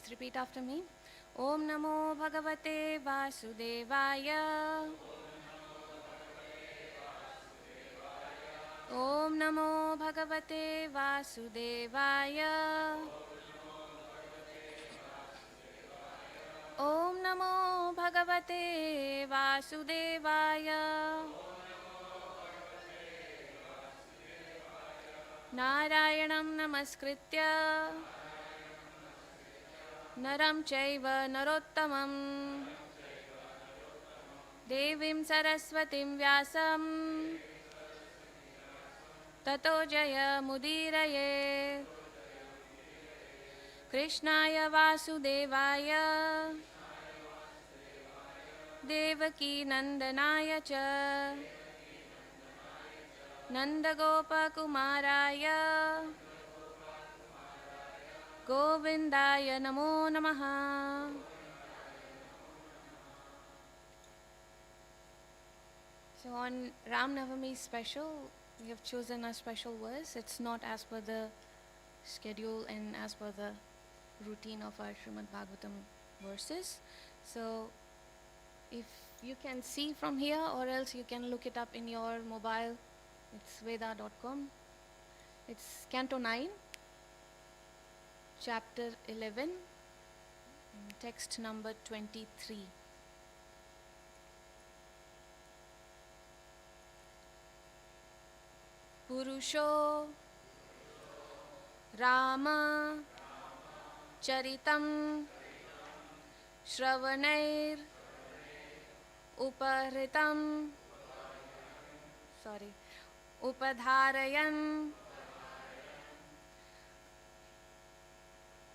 Please repeat after me. Om Namo Bhagavate Vasudevaya. Om Namo Bhagavate Vasudevaya. Om Namo Bhagavate Vasudevaya. Narayanam Namaskritya Naram Chaiva Narottamam Devim Saraswatim Vyasam Tato Jaya Mudiraye Krishnaya Vasudevaya Devaki Nandanaya Cha Nandagopakumaraya Govindaya Namo Namaha. So on Ram Navami special, we have chosen a special verse. It's not as per the schedule and as per the routine of our Srimad Bhagavatam verses. So if you can see from here, or else you can look it up in your mobile. It's Veda.com. It's Canto 9, Chapter 11, text number 23. Purusho Rama Charitam Shravanair Upahritam Upadharayan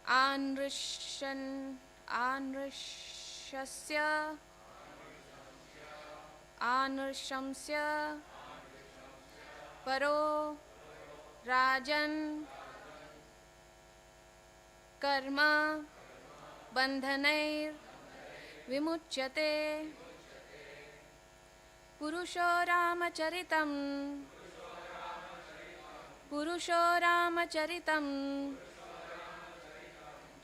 Anrishamsya Paro Rajan Karma Bandhanair Vimuchyate Purusho Ramacharitam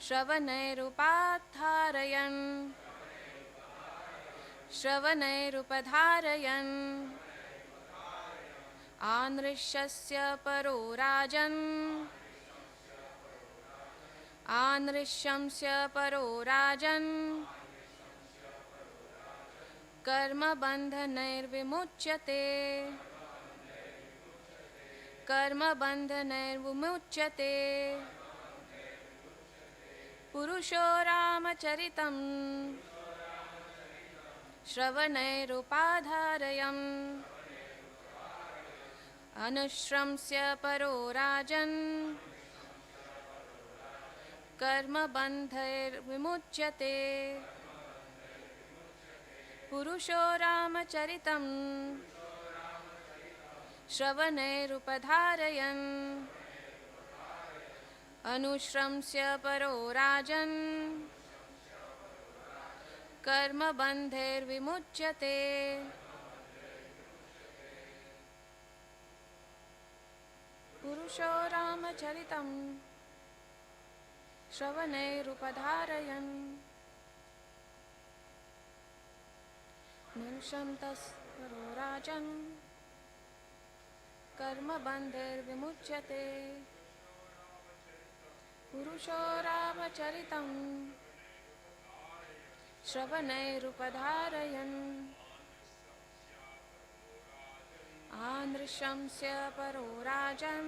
Shravanairupadharayan Anrishyasya Paro Rajan Karma Bandhanair Vimuchyate Purusho Ramacharitam Shravanairupadharayam Anushramsya Paro Rajan Karma Bandhair Vimuchyate Purusho Ramacharitam Shravanairupadharayan Anushramsya Paro Rajan Karma Bandhair Vimuchyate Purusho Ramacharitam Shravanairupadharayan Nirushamtas Paro Rajan Karma Bandhair Vimuchyate Purusho Ramacharitam Shravanairupadharayan Anrishamsya Paro Rajan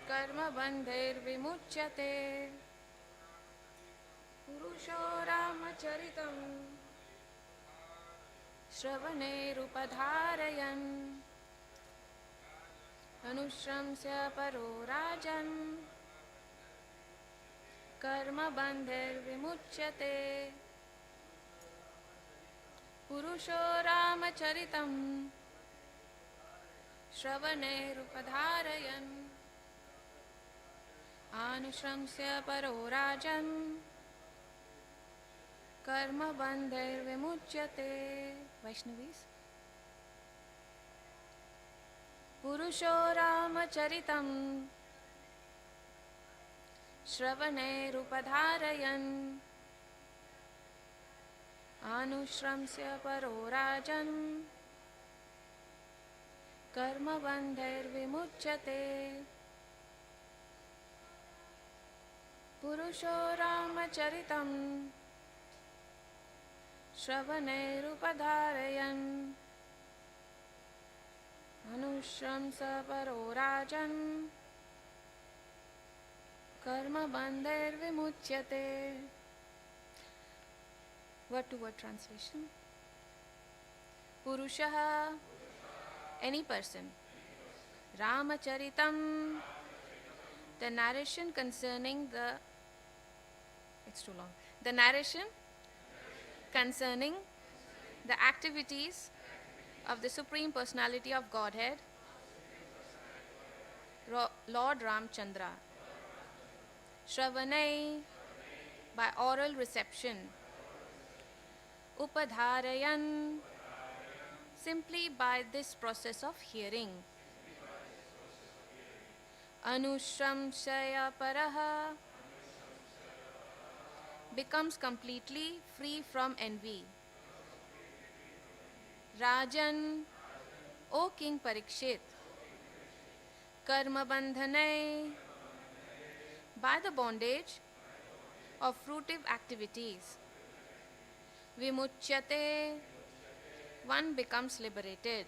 Karma Bandhair Vimuchyate Purusho Ramacharitam Shravanairupadharayan Anushramsya Paro Rajan Karma Bandhair Vimuchyate Purusho Ramacharitam Shravanairupadharayan Anushramsya Paro Rajan Karma Bandhair Vimuchyate. Vaishnavis. Purusho Ramacharitam श्रवणैरुपधारयन् आनुश्रम्स्य परो राजन् कर्मबन्धैर्विमुच्यते पुरुषो रामचरितं श्रवणैरुपधारयन् अनुश्रम्स्य परो राजन् कर्मबन्धैर्विमुच्यते. Word to word translation. Purushaha, any person. Ramacharitam, the narration concerning the, it's too long. The narration concerning the activities of the Supreme Personality of Godhead, Lord Ramchandra. Shravanai, by oral reception. Upadharayan, simply by this process of hearing. Anushramshaya paraha, becomes completely free from envy. Rajan, O King Parikshit. Karma bandhanai, by the bondage of fruitive activities. Vimuchyate, one becomes liberated.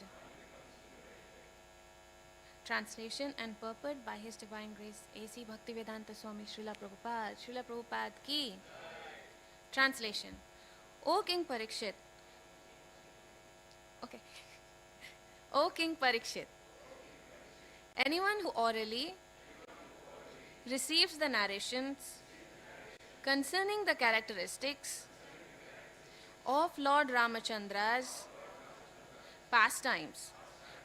Translation and purport by His Divine Grace A.C. Bhaktivedanta Swami Srila Prabhupada. Srila Prabhupada ki. Translation. O King Parikshit. Okay. O King Parikshit. Anyone who orally receives the narrations concerning the characteristics of Lord Ramachandra's pastimes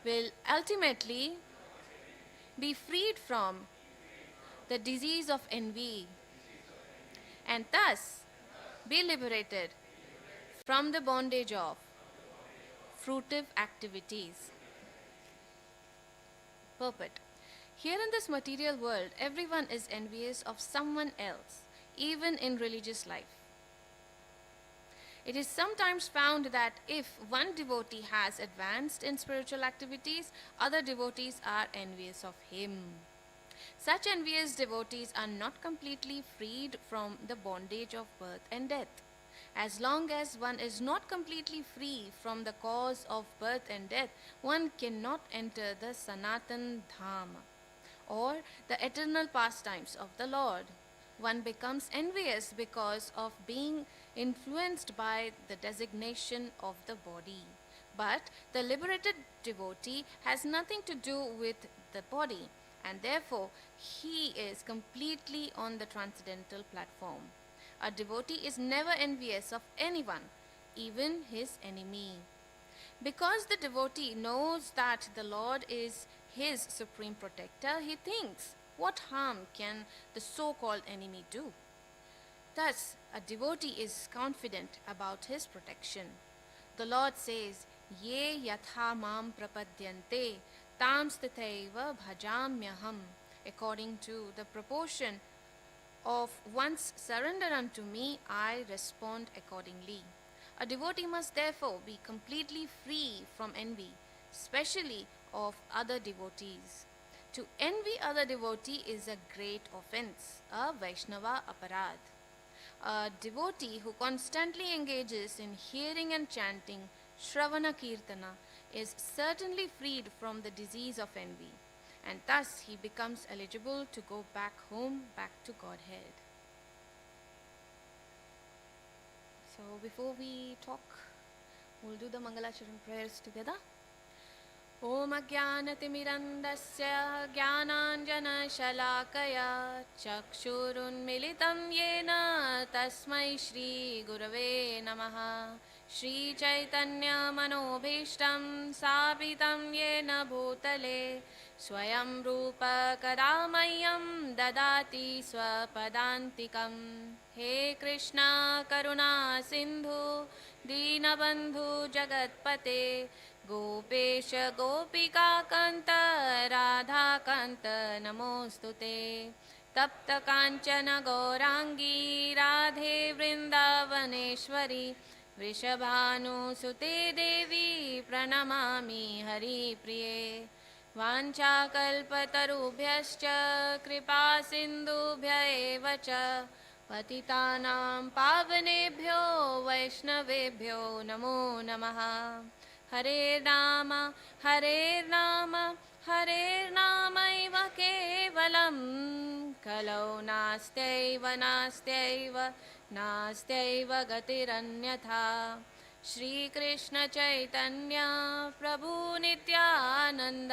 will ultimately be freed from the disease of envy and thus be liberated from the bondage of fruitive activities. Purport. Here in this material world, everyone is envious of someone else, even in religious life. It is sometimes found that if one devotee has advanced in spiritual activities, other devotees are envious of him. Such envious devotees are not completely freed from the bondage of birth and death. As long as one is not completely free from the cause of birth and death, one cannot enter the Sanatan Dham, or the eternal pastimes of the Lord. One becomes envious because of being influenced by the designation of the body. But the liberated devotee has nothing to do with the body, and therefore he is completely on the transcendental platform. A devotee is never envious of anyone, even his enemy. Because the devotee knows that the Lord is his supreme protector, he thinks, what harm can the so-called enemy do? Thus, a devotee is confident about his protection. The Lord says, Ye yatha mam prapadyante tam sthithaiva bhajamyaham, according to the proportion of one's surrender unto me, I respond accordingly. A devotee must therefore be completely free from envy, especially of other devotees. To envy other devotee is a great offense, a Vaishnava aparad. A devotee who constantly engages in hearing and chanting Shravana Kirtana is certainly freed from the disease of envy, and thus he becomes eligible to go back home, back to Godhead. So before we talk, we'll do the Mangalacharan prayers together. Om Ajnanatimirandasya Jnananjana Shalakaya Chakshurunmilitam Yena Tasmai Shri Gurave Namaha. Shri Chaitanya Manobhishtam Sapitam Yena Bhutale Swayam Rupa Kadamayam Dadati Swapadantikam. He Krishna Karuna Sindhu Dinabandhu Jagatpate Gopesh Gopika Kanta Radha Kanta Namostute. तप्त कांचन गौरांगी राधे वृंदावनेश्वरी वृषभानुसुते देवी प्रणमामि हरिप्रिये वाञ्छाकल्पतरुभ्यश्च कृपा सिन्धुभ्य एव च पतितानां पावनेभ्यो वैष्णवेभ्यो नमो नमः हरे राम हरे राम हरे नामैव केवलं कलौ नास्त्यैव नास्त्यैव नास्त्यैव गतिरन्यथा श्रीकृष्ण चैतन्य प्रभु नित्यानंद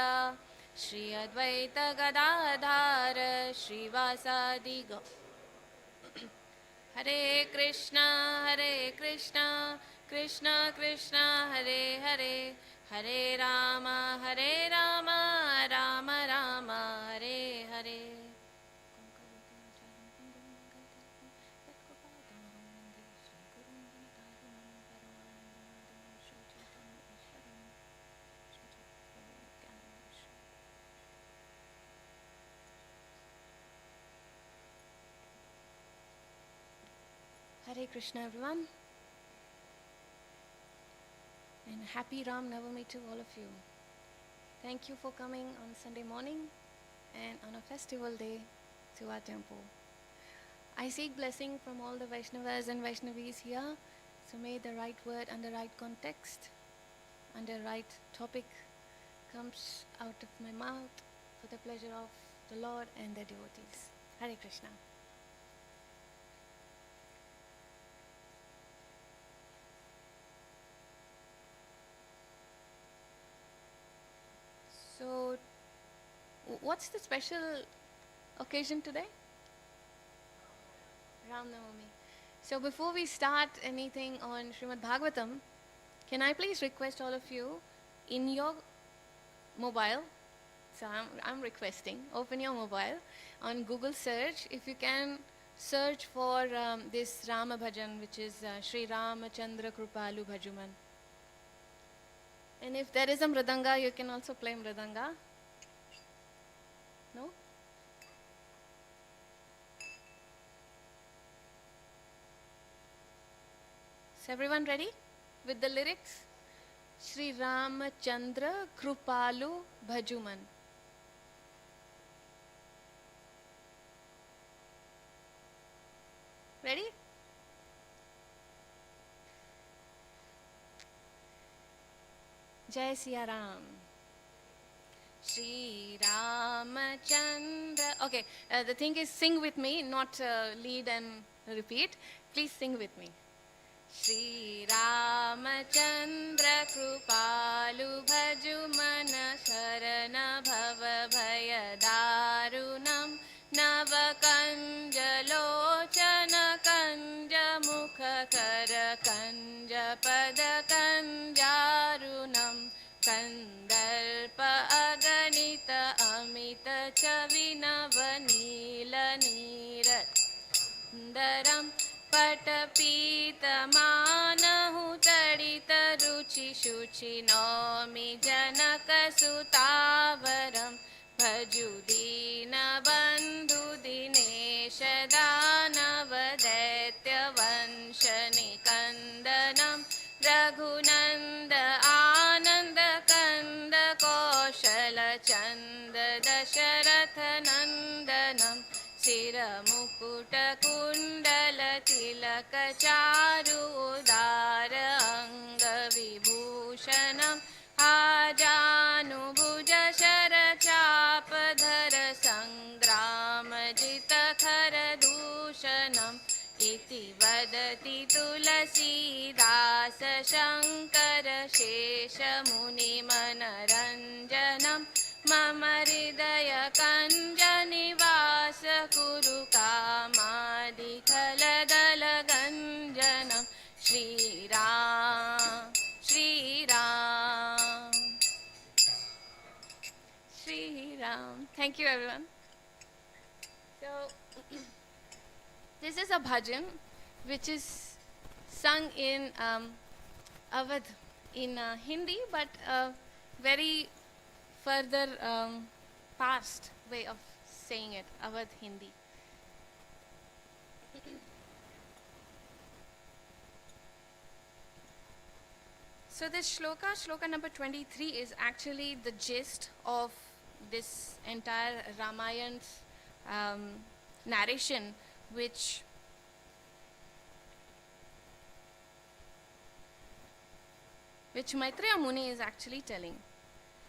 श्री अद्वैत गदाधर श्रीवासादि हरे Krishna Krishna Krishna Hare Hare Hare Ram Ram Ram Hare Hare Hare Krishna everyone, and happy Ram Navami to all of you. Thank you for coming on Sunday morning and on a festival day to our temple. I seek blessing from all the Vaishnavas and Vaishnavis here, so may the right word and the right context and the right topic comes out of my mouth for the pleasure of the Lord and the devotees. Hare Krishna. So, what's the special occasion today? Ram Navami. So before we start anything on Srimad Bhagavatam, can I please request all of you in your mobile, so I'm requesting, open your mobile on Google search, if you can search for this Rama Bhajan, which is Sri Ramachandra Kripalu Bhajuman. And if there is a mridanga, you can also play mridanga. No? Is everyone ready with the lyrics? Sri Ramachandra Kripalu Bhajuman. Ready? Jai Siya Ram. Sri Ramachandra. Okay, the thing is, sing with me, not lead and repeat. Please sing with me. Shri Ramachandra Kripalu Bhajumana Sharana Bhava Bhaya Darunam Navakanja Lochana Kanja Mukha Kara Kanja Pada Kanjarunam Kandarpa Aganita Amita Chavinava Nila Nirat Daram पटपीतमानहु तडितरुचिशुचि नौमि जनकसुतावरं भजु दीनबन्धु दिनेशदानवदैत्यवंशनिकन्दनं रघुनन्द आनन्दकन्द कौशलचन्द दशरथनन्दनं शिरमुकुटकुण्डलतिलकचारुदार अङ्गविभूषणम् आजानुभुजशरचापधर सङ्ग्रामजितखरदूषणम् इति वदति तुलसीदास शङ्कर शेषमुनिमनरञ्जनम् मम हृदय कञ्जनिवास कुरु कामादिखलदलगञ्जनं Shriram Shriram Shriram. Thank you everyone. So this is a bhajan which is sung in Awadh in Hindi, but very further past way of saying it, Awadh Hindi. So this shloka number 23, is actually the gist of this entire Ramayan's narration, which Maitreya Muni is actually telling.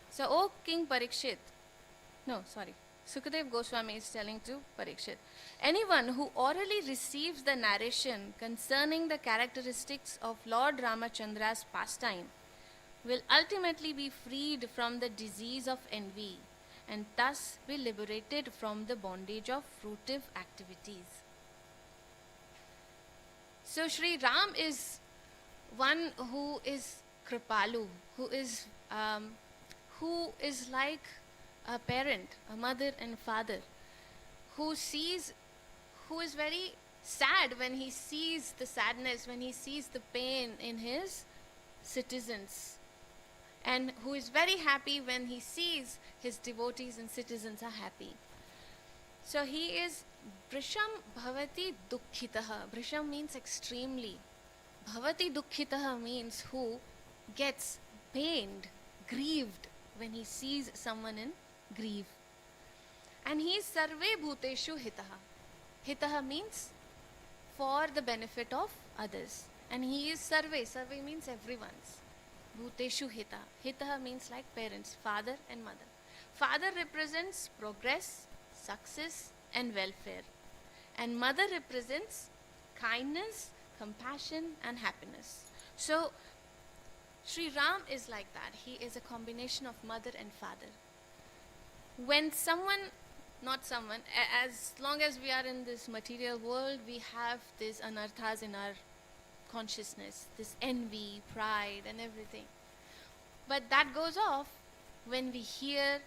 So, O King Parikshit, Sukadev Goswami is telling to Parikshit, anyone who orally receives the narration concerning the characteristics of Lord Ramachandra's pastime will ultimately be freed from the disease of envy and thus be liberated from the bondage of fruitive activities. So Sri Ram is one who is Kripalu, who is like a parent, a mother and father, who is very sad when he sees the sadness, when he sees the pain in his citizens, and who is very happy when he sees his devotees and citizens are happy. So he is Brisham Bhavati Dukkhitaha. Brisham means extremely. Bhavati Dukkhitaha means who gets pained, grieved when he sees someone in grief. And he is Sarve Bhuteshu Hitaha. Hitaha means for the benefit of others. And he is Sarve. Sarve means everyone's. Bhuteshu Hita. Hitaha means like parents, father and mother. Father represents progress, success and welfare. And mother represents kindness, compassion and happiness. So Sri Ram is like that. He is a combination of mother and father. When as long as we are in this material world, we have these anarthas in our consciousness, this envy, pride and everything. But that goes off when we hear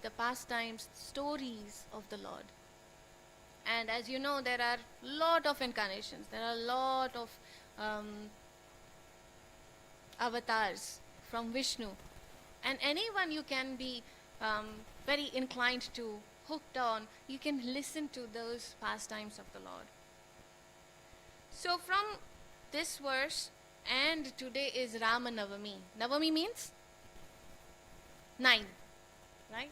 the pastimes, stories of the Lord. And as you know, there are a lot of incarnations, there are a lot of avatars from Vishnu. And anyone you can be very inclined to, hooked on, you can listen to those pastimes of the Lord. So from this verse, and today is Rama Navami. Navami means 9, right?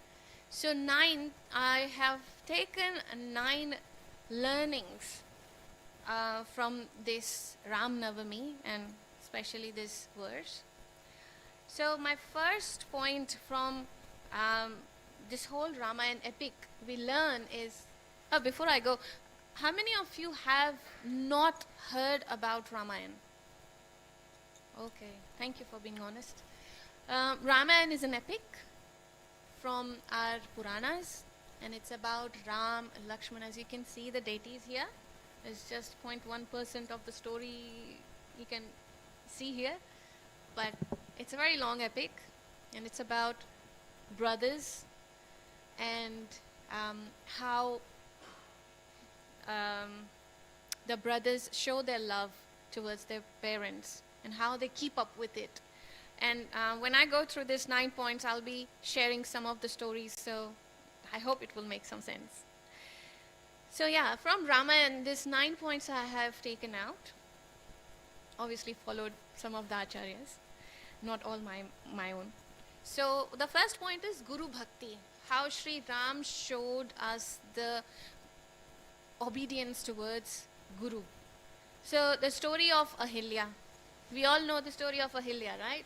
So 9, I have taken 9 learnings from this Ram Navami and especially this verse. So my first point from this whole Ramayana epic we learn is, before I go, how many of you have not heard about Ramayana? Okay, thank you for being honest. Ramayana is an epic from our Puranas, and it's about Ram and Lakshmana. As you can see, the deities here is just 0.1% of the story you can see here, but it's a very long epic, and it's about brothers and how the brothers show their love towards their parents and how they keep up with it. And when I go through these 9 points, I'll be sharing some of the stories, so I hope it will make some sense. So yeah, from Ramayana, these 9 points I have taken out. Obviously followed some of the acharyas, not all my own. So the first point is Guru Bhakti, how Sri Ram showed us the obedience towards Guru. So the story of Ahilya, we all know the story of Ahilya, right?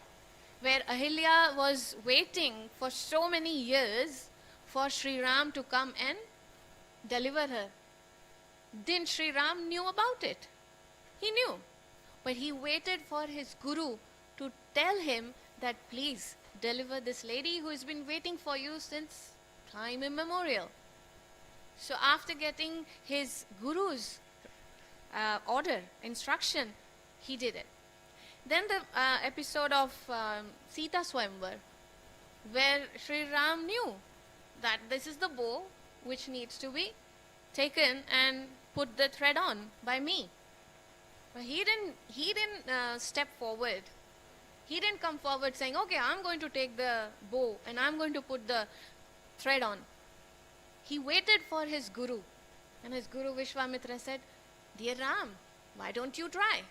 Where Ahilya was waiting for so many years for Sri Ram to come and deliver her. Didn't Sri Ram knew about it? He knew. But he waited for his Guru to tell him that please deliver this lady who has been waiting for you since time immemorial. So after getting his Guru's order, instruction, he did it. Then the episode of Sita Swayamvar, where Sri Ram knew that this is the bow which needs to be taken and put the thread on by me. But he didn't step forward. He didn't come forward saying, okay, I'm going to take the bow and I'm going to put the thread on. He waited for his Guru. And his Guru Vishwamitra said, dear Ram, why don't you try?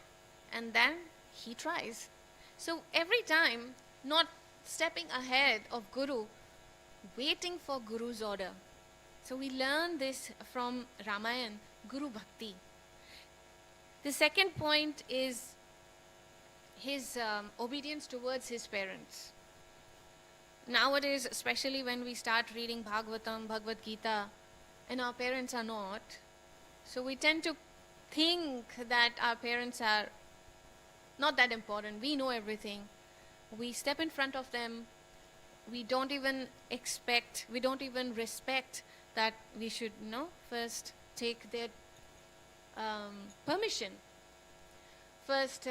And then he tries. So every time, not stepping ahead of Guru, waiting for Guru's order. So we learn this from Ramayana, Guru Bhakti. The second point is his obedience towards his parents. Nowadays, especially when we start reading Bhagavatam, Bhagavad Gita, and our parents are not, so we tend to think that our parents are not that important. We know everything. We step in front of them. We don't even expect, we don't even respect that we should, first take their permission. First,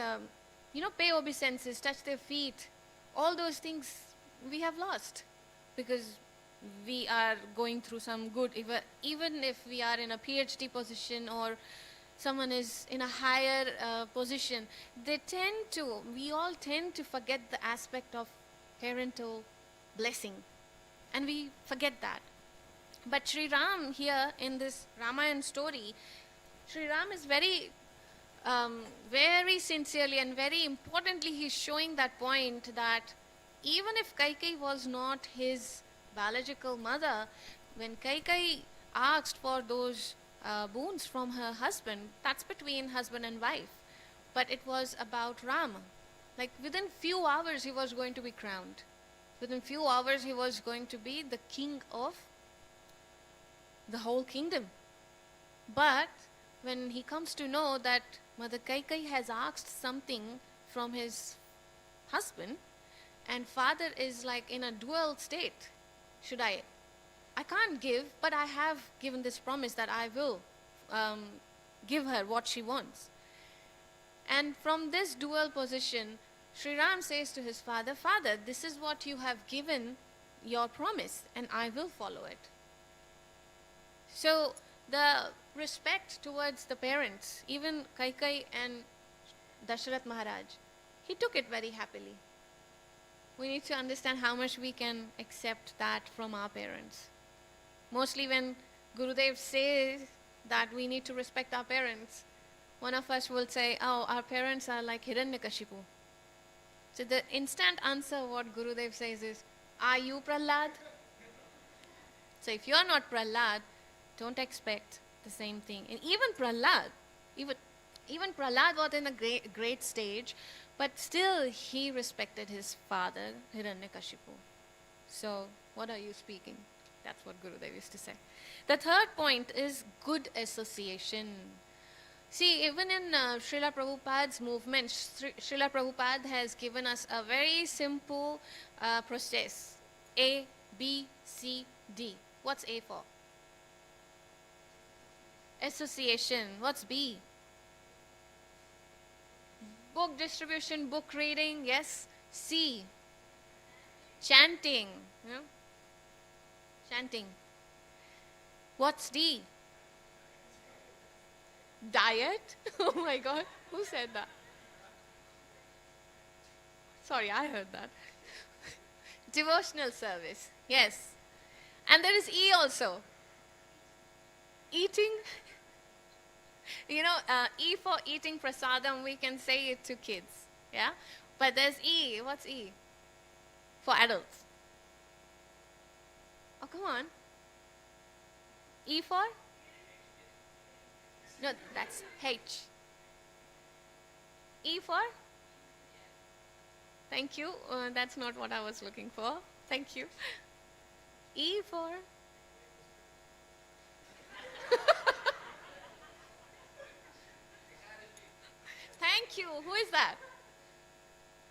pay obeisances, touch their feet. All those things we have lost because we are going through some good, even if we are in a PhD position or someone is in a higher position, we all tend to forget the aspect of parental blessing, and we forget that. But Sri Ram here in this Ramayana story, Sri Ram is very sincerely and very importantly, he's showing that point that even if Kaikeyi was not his biological mother, when Kaikeyi asked for those boons from her husband, that's between husband and wife. But it was about Rama. Like within few hours he was going to be crowned. Within few hours he was going to be the king of the whole kingdom. But when he comes to know that Mother Kaikeyi has asked something from his husband, and father is like in a dual state, I can't give, but I have given this promise that I will give her what she wants. And from this dual position, Sri Ram says to his father, Father, this is what you have given your promise, and I will follow it. So the respect towards the parents, even Kaikeyi and Dasharath Maharaj, he took it very happily. We need to understand how much we can accept that from our parents. Mostly when Gurudev says that we need to respect our parents, one of us will say, oh, our parents are like Hiranyakashipu. So the instant answer what Gurudev says is, are you Prahlad? So if you are not Prahlad, don't expect the same thing. And even Prahlad was in a great stage, but still he respected his father, Hiranyakashipu. So what are you speaking? That's what Gurudev used to say. The third point is good association. See, even in Srila Prabhupada's movement, Srila Prabhupada has given us a very simple process. A, B, C, D. What's A for? Association. What's B? Book distribution, book reading, yes. C. Chanting. Chanting. What's D? Diet? Oh my God, who said that? Sorry, I heard that. Devotional service, yes. And there is E also. Eating. E for eating prasadam, we can say it to kids, yeah? But there's E. What's E? For adults. Oh, come on. E for? No, that's H. E for? Thank you. That's not what I was looking for. Thank you. E for? Thank you. Who is that?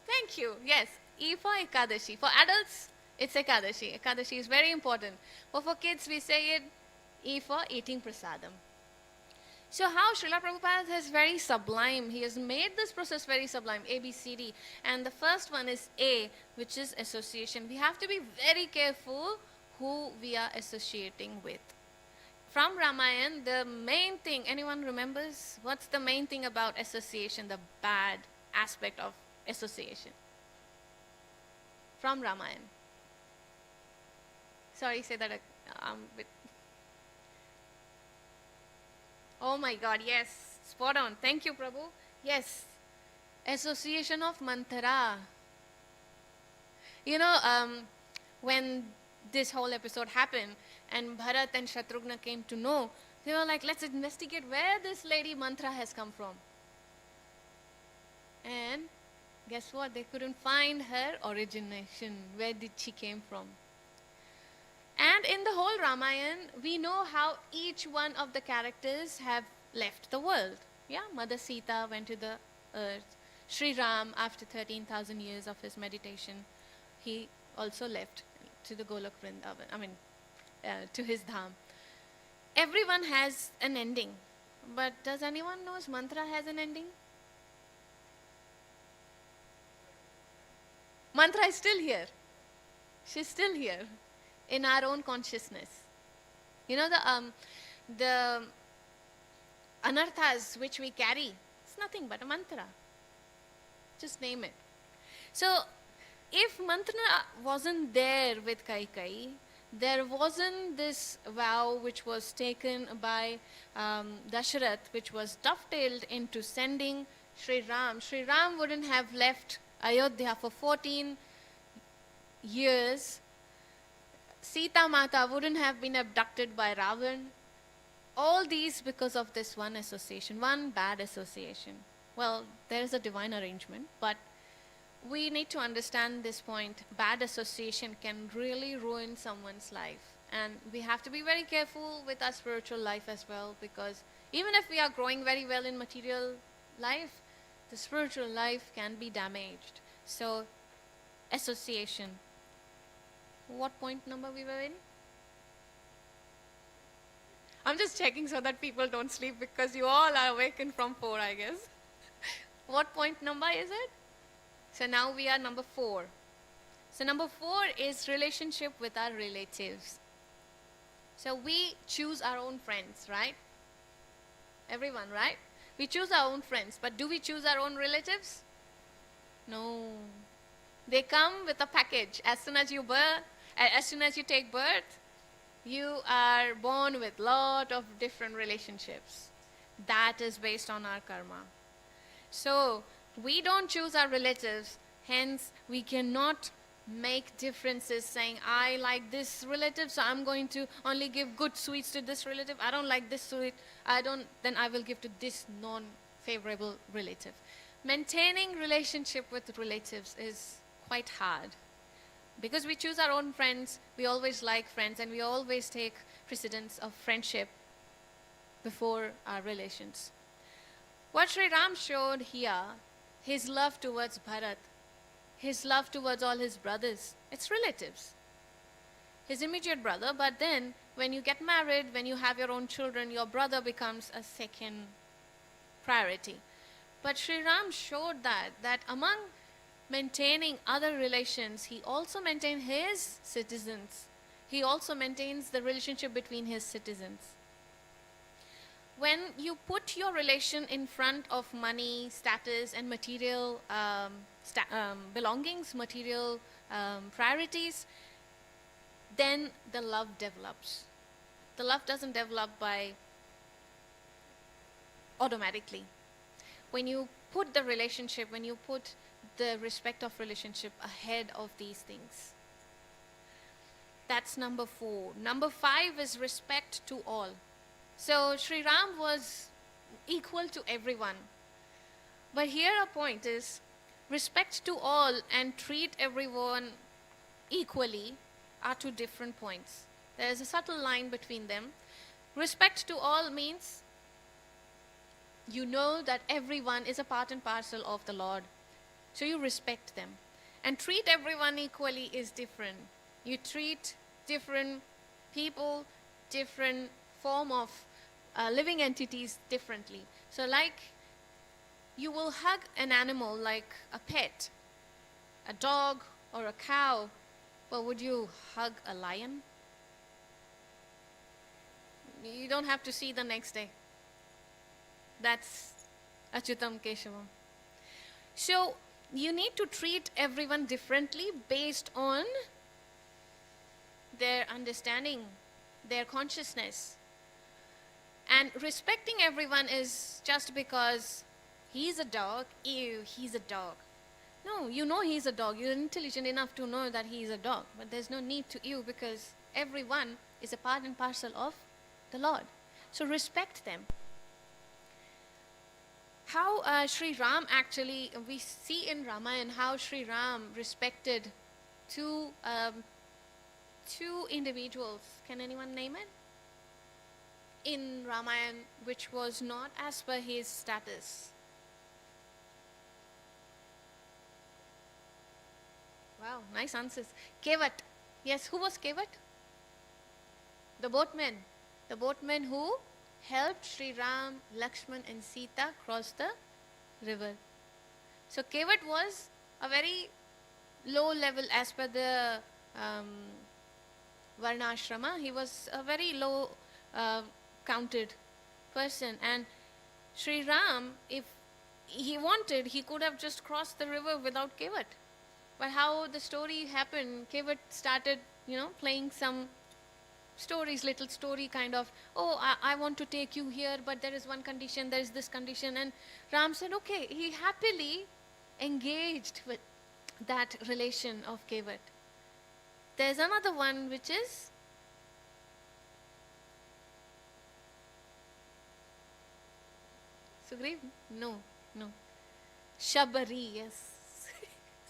Thank you. Yes. E for Ekadashi. For adults, it's Ekadashi. Ekadashi is very important. But for kids, we say it E for eating prasadam. So how Srila Prabhupada is very sublime. He has made this process very sublime, A, B, C, D. And the first one is A, which is association. We have to be very careful who we are associating with. From Ramayana, the main thing, anyone remembers? What's the main thing about association, the bad aspect of association? From Ramayana. Sorry, say that bit. Oh my God, yes, spot on. Thank you, Prabhu. Yes. Association of mantra. You know, when this whole episode happened and Bharat and Shatrughna came to know, they were like, let's investigate where this lady mantra has come from. And guess what? They couldn't find her origination. Where did she came from? And in the whole Ramayana, we know how each one of the characters have left the world. Yeah, Mother Sita went to the earth. Sri Ram, after 13,000 years of his meditation, he also left to the Golok Vrindavan, to his dham. Everyone has an ending. But does anyone knows mantra has an ending? Mantra is still here. She's still here in our own consciousness. You know the anarthas which we carry, it's nothing but a mantra. Just name it. So if mantra wasn't there with Kaikai, there wasn't this vow which was taken by Dasharath, which was dovetailed into sending Sri Ram. Sri Ram wouldn't have left Ayodhya for 14 years. Sita Mata wouldn't have been abducted by Ravan. All these because of this one association, one bad association. Well, there is a divine arrangement, but we need to understand this point. Bad association can really ruin someone's life. And we have to be very careful with our spiritual life as well, because even if we are growing very well in material life, the spiritual life can be damaged. So, association. What point number we were in? I'm just checking so that people don't sleep, because you all are awakened from 4, I guess. What point number is it? So now we are number 4. So number 4 is relationship with our relatives. So we choose our own friends, right? Everyone, right? We choose our own friends, but do we choose our own relatives? No. They come with a package. As soon as you take birth, you are born with lot of different relationships. That is based on our karma. So we don't choose our relatives, hence we cannot make differences saying, I like this relative, so I'm going to only give good sweets to this relative. I don't like this sweet, then I will give to this non-favorable relative. Maintaining relationship with relatives is quite hard. Because we choose our own friends, we always like friends, and we always take precedence of friendship before our relations. What Sri Ram showed here, his love towards Bharat, his love towards all his brothers, it's relatives. His immediate brother, but then when you get married, when you have your own children, your brother becomes a second priority. But Sri Ram showed that among maintaining other relations, he also maintained his citizens. He also maintains the relationship between his citizens. When you put your relation in front of money, status, and material belongings, material priorities, then the love develops. The love doesn't develop by automatically. When you put the relationship, when you put the respect of relationship ahead of these things. That's number 4. Number 5 is respect to all. So Sri Ram was equal to everyone. But here a point is, respect to all and treat everyone equally are 2 different points. There is a subtle line between them. Respect to all means you know that everyone is a part and parcel of the Lord. So you respect them. And treat everyone equally is different. You treat different people, different form of living entities differently. So like you will hug an animal like a pet, a dog or a cow, but would you hug a lion? You don't have to see the next day. That's Achyutam Keshavam. So you need to treat everyone differently based on their understanding, their consciousness. And respecting everyone is just because He's a dog. Ew, he's a dog. No, you know he's a dog. You're intelligent enough to know that he's a dog. But there's no need to ew because everyone is a part and parcel of the Lord. So respect them. How Sri Ram actually, we see in Ramayana how Sri Ram respected two, two individuals. Can anyone name it? In Ramayana, which was not as per his status. Wow, nice answers. Kevat. Yes, who was Kevat? The boatman. The boatman who helped Sri Ram, Lakshman and Sita cross the river. So Kevat was a very low level as per the um, Varnashrama. He was a very low counted person, and Sri Ram, if he wanted, he could have just crossed the river without Kevat. But how the story happened, Kevat started, playing some stories, little story kind of, oh, I want to take you here, but there is one condition, there is this condition. And Ram said, okay, he happily engaged with that relation of Kevat. There's another one which is Sugriv? No. Shabari, yes.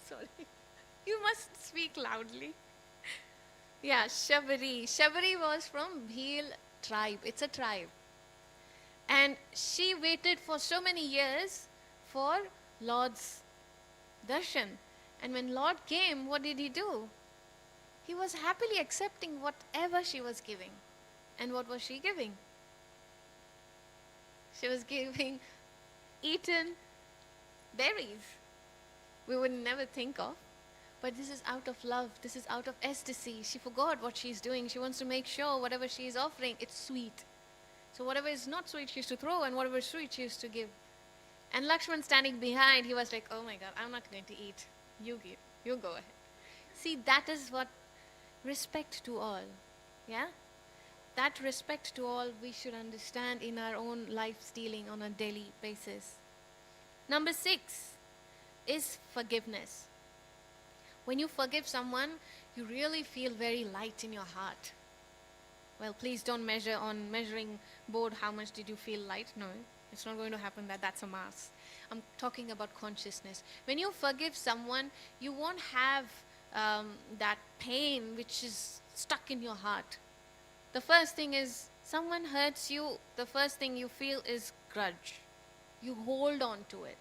Sorry. You must speak loudly. Yeah, Shabari. Shabari was from Bhil tribe. It's a tribe. And she waited for so many years for Lord's darshan. And when Lord came, what did he do? He was happily accepting whatever she was giving. And what was she giving? She was giving eaten berries. We would never think of. But this is out of love. This is out of ecstasy. She forgot what she's doing. She wants to make sure whatever she is offering, it's sweet. So whatever is not sweet, she used to throw, and whatever is sweet, she used to give. And Lakshman standing behind, he was like, oh my God, I'm not going to eat. You give. You go ahead. See, that is what respect to all. Yeah? That respect to all we should understand in our own life stealing on a daily basis. Number 6 is forgiveness. When you forgive someone, you really feel very light in your heart. Well, please don't measure on measuring board how much did you feel light. No, it's not going to happen that's a mass. I'm talking about consciousness. When you forgive someone, you won't have that pain which is stuck in your heart. The first thing is, someone hurts you, the first thing you feel is grudge. You hold on to it.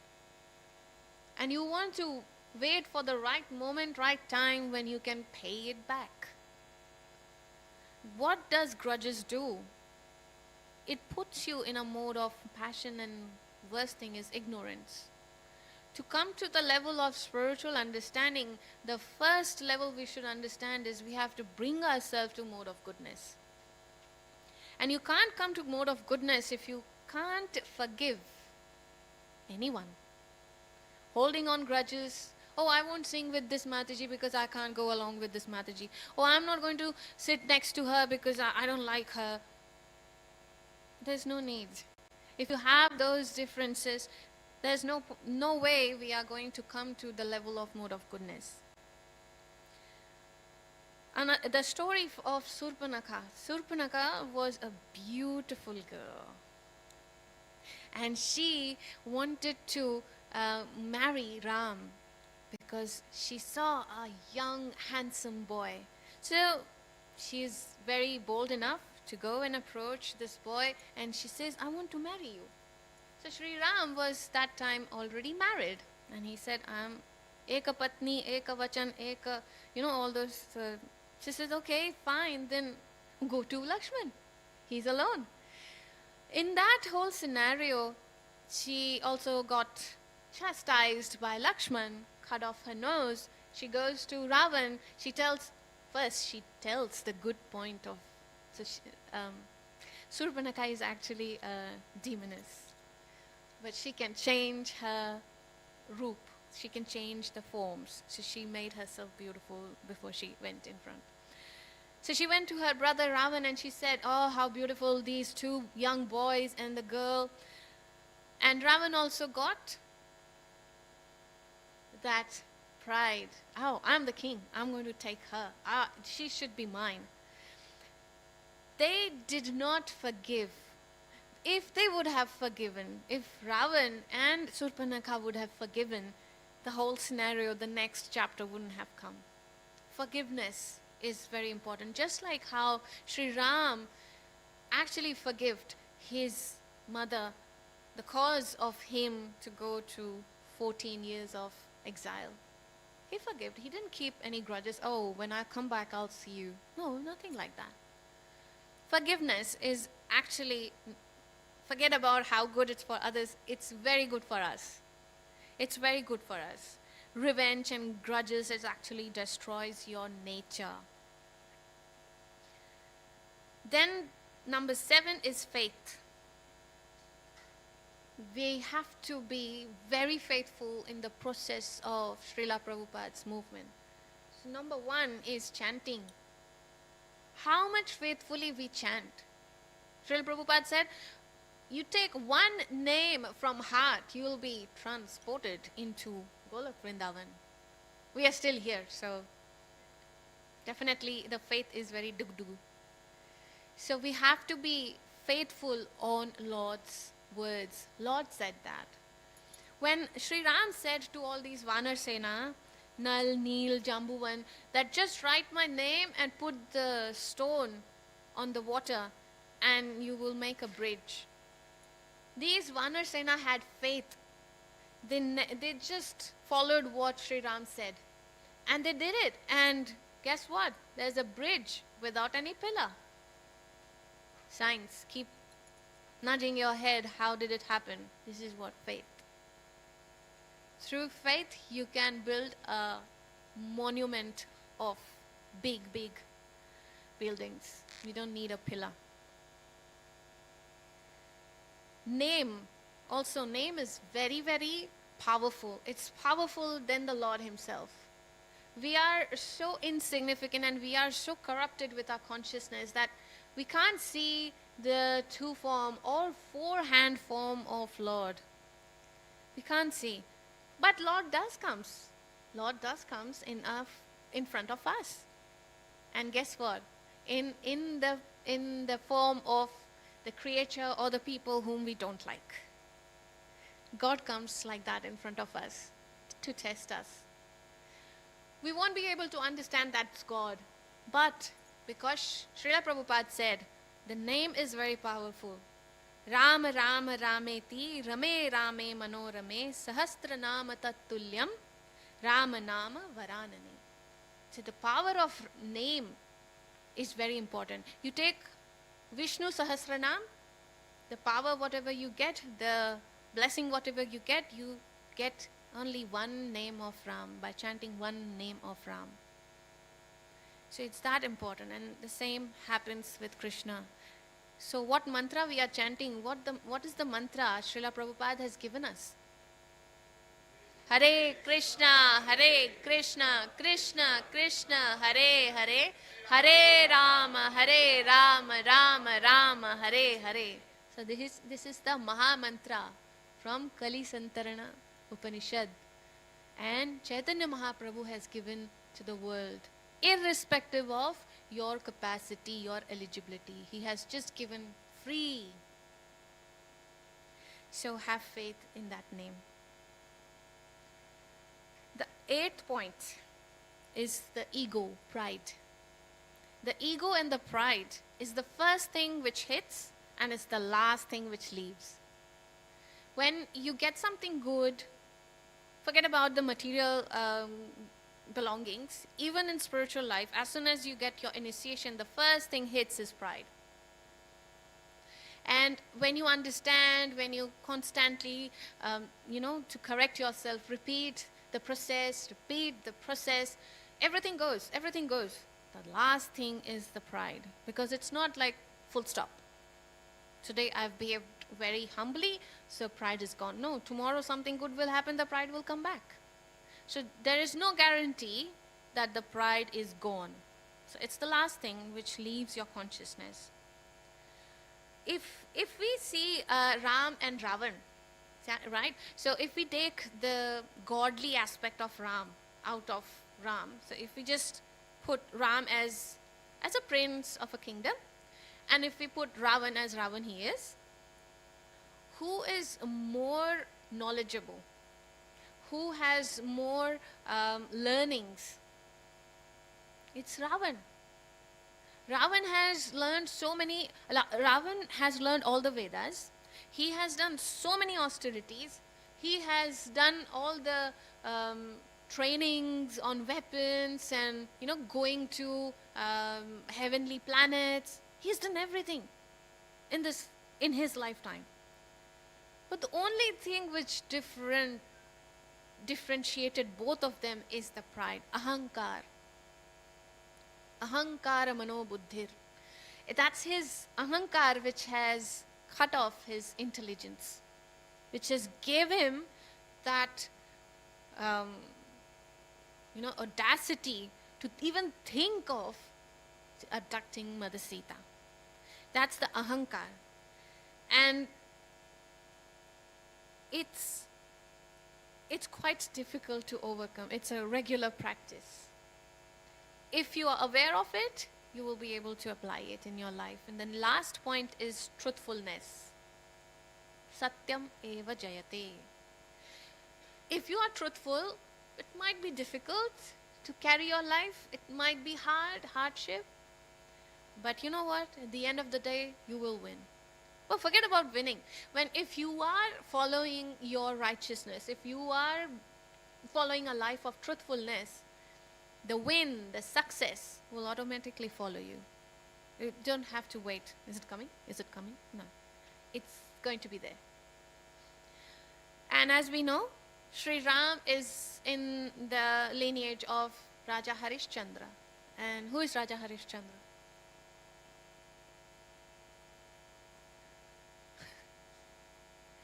And you want to wait for the right moment, right time when you can pay it back. What does grudges do? It puts you in a mode of passion, and worst thing is ignorance. To come to the level of spiritual understanding, the first level we should understand is we have to bring ourselves to mode of goodness. And you can't come to mode of goodness if you can't forgive anyone. Holding on grudges. Oh, I won't sing with this Mataji because I can't go along with this Mataji. Oh, I'm not going to sit next to her because I don't like her. There's no need. If you have those differences, there's no way we are going to come to the level of mode of goodness. And the story of Surpanakha. Surpanakha was a beautiful girl. And she wanted to marry Ram because she saw a young, handsome boy. So she's very bold enough to go and approach this boy, and she says, I want to marry you. So Sri Ram was that time already married, and he said, I'm eka patni, eka vachan, eka, all those. She says, okay, fine, then go to Lakshman. He's alone. In that whole scenario, she also got chastised by Lakshman, cut off her nose. She goes to Ravan. She tells the good point of. So Surpanakha is actually a demoness, but she can change her roop. She can change the forms. So she made herself beautiful before she went in front. So she went to her brother Ravan and she said, oh, how beautiful these two young boys and the girl. And Ravan also got that pride. Oh, I'm the king. I'm going to take her. She should be mine. They did not forgive. If they would have forgiven, if Ravan and Surpanakha would have forgiven, the whole scenario, the next chapter wouldn't have come. Forgiveness is very important. Just like how Sri Ram actually forgave his mother, the cause of him to go to 14 years of exile. He forgave. He didn't keep any grudges. Oh, when I come back, I'll see you. No, nothing like that. Forgiveness is actually, forget about how good it's for others, it's very good for us. It's very good for us. Revenge and grudges, it actually destroys your nature. Then number 7 is faith. We have to be very faithful in the process of Srila Prabhupada's movement. So number 1 is chanting. How much faithfully we chant. Srila Prabhupada said, you take one name from heart, you will be transported into Golok Vrindavan. We are still here, so definitely the faith is very dug-dug. So we have to be faithful on Lord's words. Lord said that. When Sri Ram said to all these Vanar Sena, Nal, Neel, Jambuvan, that just write my name and put the stone on the water and you will make a bridge. These Vanar Sena had faith. They just followed what Sri Ram said. And they did it. And guess what? There's a bridge without any pillar. Science, keep nudging your head. How did it happen? This is what faith. Through faith, you can build a monument of big, big buildings. You don't need a pillar. Name. Also, name is very, very powerful. It's powerful than the Lord Himself. We are so insignificant and we are so corrupted with our consciousness that we can't see the 2-form or 4-hand form of Lord. We can't see. But Lord does comes. Lord does comes in front of us. And guess what? In the form of the creature or the people whom we don't like. God comes like that in front of us to test us. We won't be able to understand that's God. But because Srila Prabhupada said, the name is very powerful. Rama Rama Rameti Rame Rame Manorame Sahasra Nama Tattulyam Rama Nama Varanane. So the power of name is very important. You take Vishnu Sahasranam, the power whatever you get, the blessing whatever you get only one name of Ram by chanting one name of Ram. So it's that important, and the same happens with Krishna. So what mantra we are chanting, what is the mantra Srila Prabhupada has given us? Hare Krishna, Krishna Krishna, Hare Hare, Hare Rama, Rama Rama, Hare Hare. So this is the Maha Mantra from Kali Santarana Upanishad. And Chaitanya Mahaprabhu has given to the world, irrespective of your capacity, your eligibility. He has just given free. So have faith in that name. The 8th point is the ego, pride. The ego and the pride is the first thing which hits and is the last thing which leaves. When you get something good, forget about the material belongings. Even in spiritual life, as soon as you get your initiation, the first thing hits is pride. And when you understand, when you constantly, to correct yourself, repeat the process, everything goes. The last thing is the pride, because it's not like full stop. Today I've behaved very humbly, so pride is gone. No, tomorrow something good will happen, the pride will come back. So there is no guarantee that the pride is gone. So it's the last thing which leaves your consciousness. If we see Ram and Ravan, Right? So if we take the godly aspect of Ram out of Ram, so if we just put Ram as a prince of a kingdom, and if we put Ravan as Ravan he is, who is more knowledgeable, who has more learnings? It's Ravan. Ravan has learned all the Vedas. He has done so many austerities. He has done all the trainings on weapons and, going to heavenly planets. He's done everything in his lifetime. But the only thing which differentiated both of them is the pride, ahankar. Ahankara mano buddhir. That's his ahankar which has cut off his intelligence, which has gave him that audacity to even think of abducting Mother Sita. That's the ahankar. And it's quite difficult to overcome. It's a regular practice. If you are aware of it, you will be able to apply it in your life. And then last point is truthfulness. Satyam eva jayate. If you are truthful, it might be difficult to carry your life. It might be hardship. But you know what? At the end of the day, you will win. But forget about winning. If you are following your righteousness, if you are following a life of truthfulness, the win, the success will automatically follow you. You don't have to wait. Is it coming? Is it coming? No. It's going to be there. And as we know, Sri Ram is in the lineage of Raja Harishchandra. And who is Raja Harishchandra?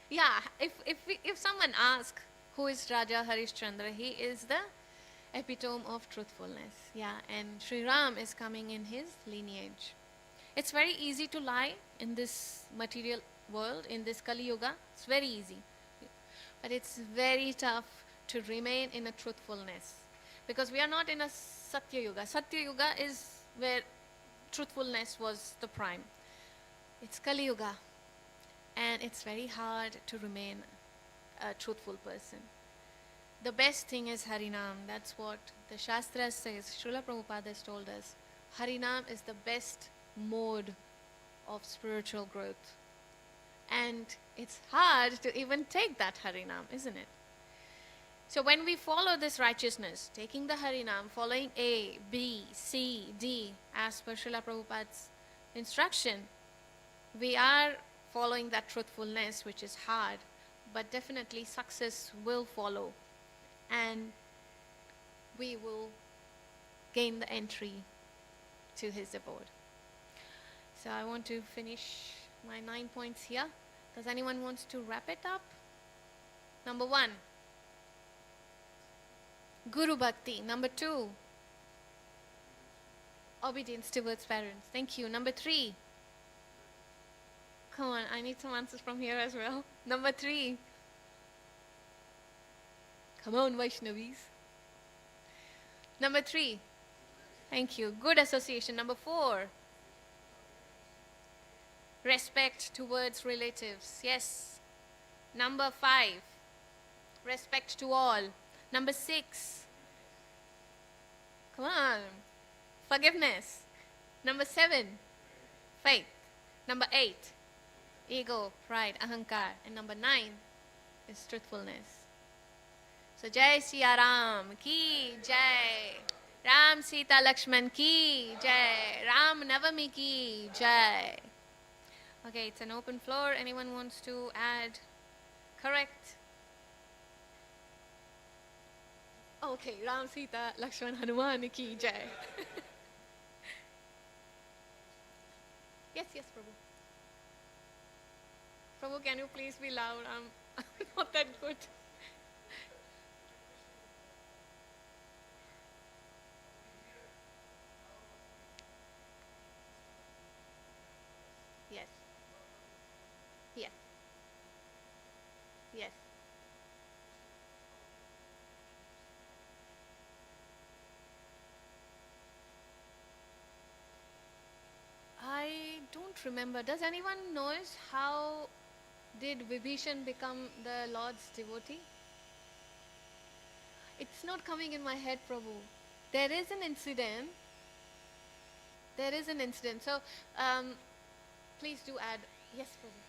Yeah, if someone asks who is Raja Harishchandra, he is the epitome of truthfulness. Yeah, and Sri Ram is coming in his lineage. It's very easy to lie in this material world, in this Kali Yuga. It's very easy. But it's very tough to remain in a truthfulness. Because we are not in a Satya Yuga. Satya Yuga is where truthfulness was the prime. It's Kali Yuga. And it's very hard to remain a truthful person. The best thing is Harinam. That's what the Shastra says. Srila Prabhupada has told us. Harinam is the best mode of spiritual growth. And it's hard to even take that Harinam, isn't it? So when we follow this righteousness, taking the Harinam, following A, B, C, D, as per Srila Prabhupada's instruction, we are following that truthfulness, which is hard, but definitely success will follow. And we will gain the entry to his abode. So I want to finish my 9 points here. Does anyone want to wrap it up? Number 1, Guru Bhakti. Number 2, obedience towards parents. Thank you. Number 3, come on, I need some answers from here as well. Number 3, come on, Vaishnavis. Number 3, thank you, good association. Number 4, respect towards relatives. Yes. Number 5, respect to all. Number 6, come on, forgiveness. Number 7, faith. Number 8, ego, pride, ahankar. And number 9 is truthfulness. So Jai Siya Ram ki Jai. Ram Sita Lakshman ki Jai. Ram Navami ki Jai. Okay, it's an open floor. Anyone wants to add? Correct. Okay, Ram Sita Lakshman Hanuman ki Jai. Yes, Prabhu. Prabhu, can you please be loud? I'm not that good. Yes. Yes. Yes. remember. Does anyone knows how did Vibhishan become the Lord's devotee? It's not coming in my head, Prabhu. There is an incident. There is an incident. So, please do add. Yes, Prabhu.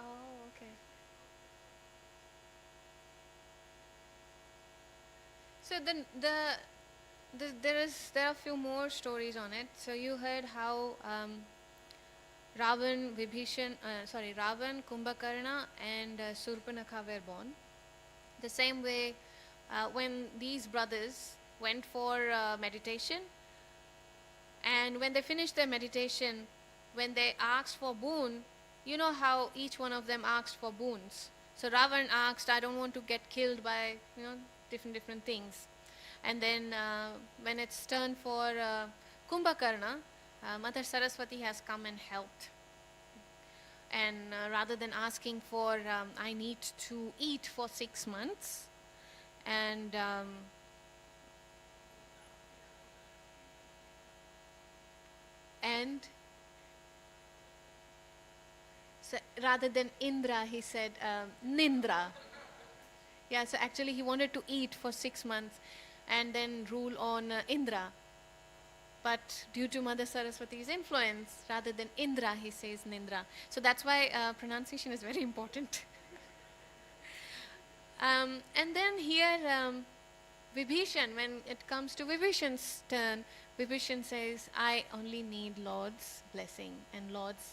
Oh, okay. So there are a few more stories on it. So you heard how Ravan, Kumbhakarna, and Surpanakha were born. The same way, when these brothers went for meditation, and when they finished their meditation, when they asked for boon, you know how each one of them asked for boons. So Ravan asked, "I don't want to get killed by different things." And then when it's turn for Kumbhakarna, Mother Saraswati has come and helped. And rather than asking for, I need to eat for 6 months, and and so rather than Indra, he said Nindra. Yeah, so actually he wanted to eat for 6 months and then rule on Indra. But due to Mother Saraswati's influence, rather than Indra, he says Nindra. So that's why pronunciation is very important. And then here, Vibhishan, when it comes to Vibhishan's turn, Vibhishan says, I only need Lord's blessing and Lord's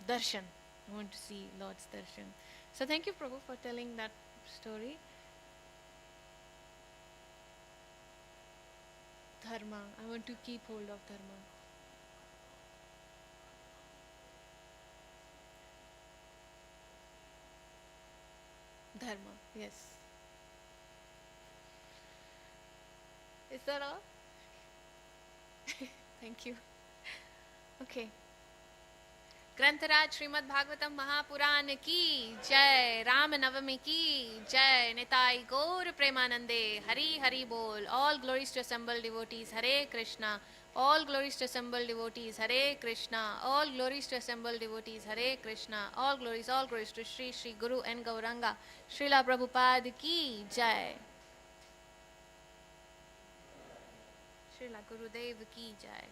darshan. I want to see Lord's darshan. So thank you, Prabhu, for telling that story. Dharma. I want to keep hold of Dharma. Dharma, yes. Is that all? Thank you. Okay. ग्रंथराज Shrimad Bhagavatam Mahapuran की जय, राम नवमी की जय, निताई गौर प्रेमानंदे, हरि हरि बोल. All glories to assembled devotees, Hare Krishna. All glories to assembled devotees, Hare Krishna. All glories to assembled devotees, Hare Krishna. All glories to Shri Shri Guru and Gauranga, Srila Prabhupada ki jai. Srila Gurudev ki jai.